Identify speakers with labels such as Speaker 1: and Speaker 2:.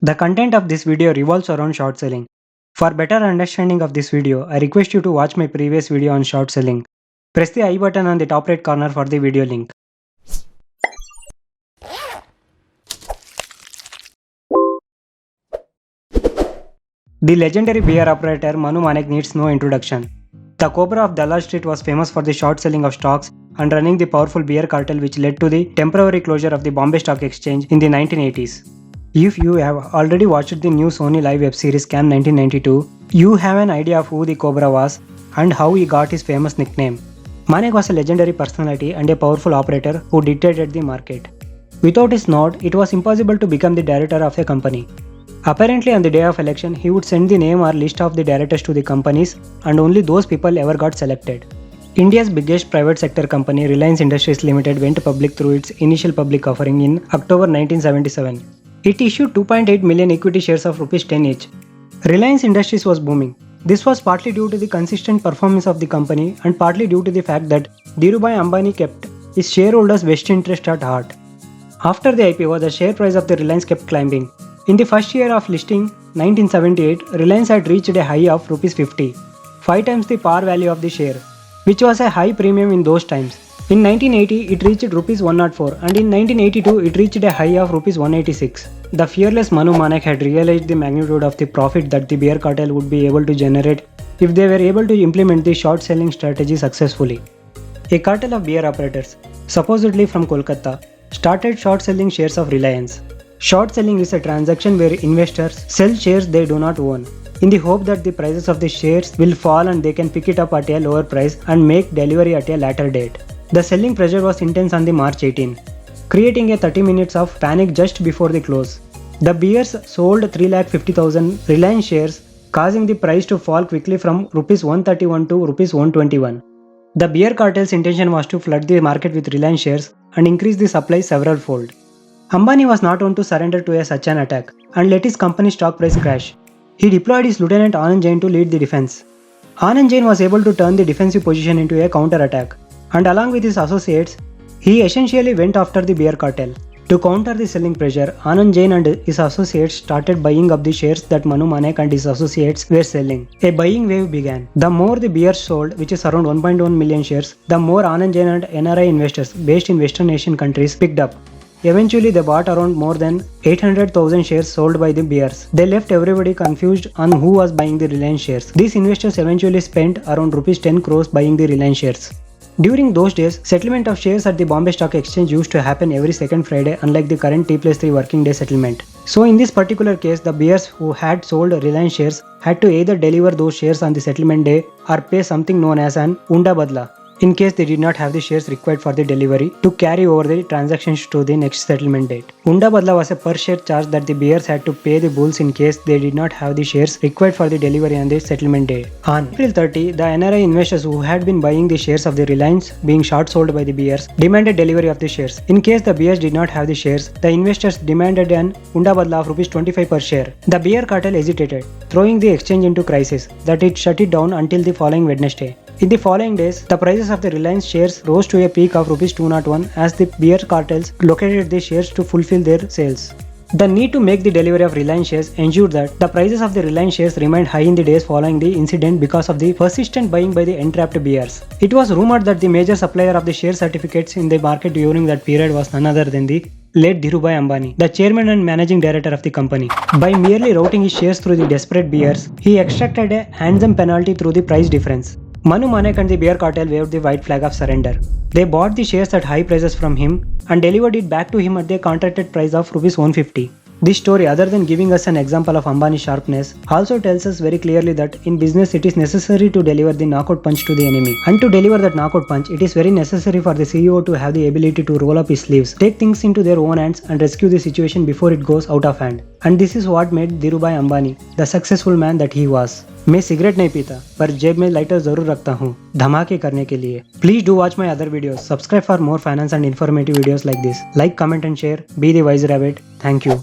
Speaker 1: The content of this video revolves around short selling. For better understanding of this video, I request you to watch my previous video on short selling. Press the I button on the top right corner for the video link. The legendary beer operator Manu Manek needs no introduction. The Cobra of Dalal Street was famous for the short selling of stocks and running the powerful beer cartel which led to the temporary closure of the Bombay Stock Exchange in the 1980s. If you have already watched the new Sony Live web series Scam 1992, you have an idea of who the Cobra was and how he got his famous nickname. Manek was a legendary personality and a powerful operator who dictated the market. Without his nod, it was impossible to become the director of a company. Apparently, on the day of election, he would send the name or list of the directors to the companies, and only those people ever got selected. India's biggest private sector company, Reliance Industries Limited, went public through its initial public offering in October 1977. It issued 2.8 million equity shares of Rs 10 each. Reliance Industries was booming. This was partly due to the consistent performance of the company and partly due to the fact that Dhirubhai Ambani kept his shareholders' best interest at heart. After the IPO, the share price of the Reliance kept climbing. In the first year of listing, 1978, Reliance had reached a high of Rs 50, 5 times the par value of the share, which was a high premium in those times. In 1980, it reached Rs 104 and in 1982, it reached a high of Rs 186. The fearless Manu Manek had realized the magnitude of the profit that the beer cartel would be able to generate if they were able to implement the short selling strategy successfully. A cartel of beer operators, supposedly from Kolkata, started short selling shares of Reliance. Short selling is a transaction where investors sell shares they do not own, in the hope that the prices of the shares will fall and they can pick it up at a lower price and make delivery at a later date. The selling pressure was intense on the March 18, creating a 30 minutes of panic just before the close. The bears sold 350,000 Reliance shares, causing the price to fall quickly from Rs 131 to Rs 121. The beer cartel's intention was to flood the market with Reliance shares and increase the supply several fold. Ambani was not one to surrender to such an attack and let his company's stock price crash. He deployed his lieutenant Anand Jain to lead the defense. Anand Jain was able to turn the defensive position into a counter-attack, and along with his associates, he essentially went after the beer cartel. To counter the selling pressure, Anand Jain and his associates started buying up the shares that Manu Manek and his associates were selling. A buying wave began. The more the beers sold, which is around 1.1 million shares, the more Anand Jain and NRI investors based in Western Asian countries picked up. Eventually, they bought around more than 800,000 shares sold by the bears. They left everybody confused on who was buying the Reliance shares. These investors eventually spent around Rs 10 crores buying the Reliance shares. During those days, settlement of shares at the Bombay Stock Exchange used to happen every second Friday, unlike the current T+3 working day settlement. So in this particular case, the bears who had sold Reliance shares had to either deliver those shares on the settlement day or pay something known as an unda badla, in case they did not have the shares required for the delivery to carry over the transactions to the next settlement date. Unda badla was a per share charge that the bears had to pay the bulls in case they did not have the shares required for the delivery on the settlement day. On April 30, the NRI investors who had been buying the shares of the Reliance being short sold by the bears demanded delivery of the shares. In case the bears did not have the shares, the investors demanded an unda badla of Rs 25 per share. The beer cartel hesitated, throwing the exchange into crisis that it shut it down until the following Wednesday. In the following days, the prices of the Reliance shares rose to a peak of Rs 201 as the beer cartels located the shares to fulfill their sales. The need to make the delivery of Reliance shares ensured that the prices of the Reliance shares remained high in the days following the incident because of the persistent buying by the entrapped bears. It was rumored that the major supplier of the share certificates in the market during that period was none other than the late Dhirubhai Ambani, the chairman and managing director of the company. By merely routing his shares through the desperate bears, he extracted a handsome penalty through the price difference. Manu Manek and the beer cartel waved the white flag of surrender. They bought the shares at high prices from him and delivered it back to him at the contracted price of Rs 150. This story, other than giving us an example of Ambani's sharpness, also tells us very clearly that in business it is necessary to deliver the knockout punch to the enemy. And to deliver that knockout punch, it is very necessary for the CEO to have the ability to roll up his sleeves, take things into their own hands and rescue the situation before it goes out of hand. And this is what made Dhirubhai Ambani the successful man that he was. मैं cigarette नहीं पीता पर जेब में lighter जरूर रखता हूँ धमाके करने के लिए. Please do watch my other videos. Subscribe for more finance and informative videos like this. Like, comment and share. Be the wise rabbit. Thank you.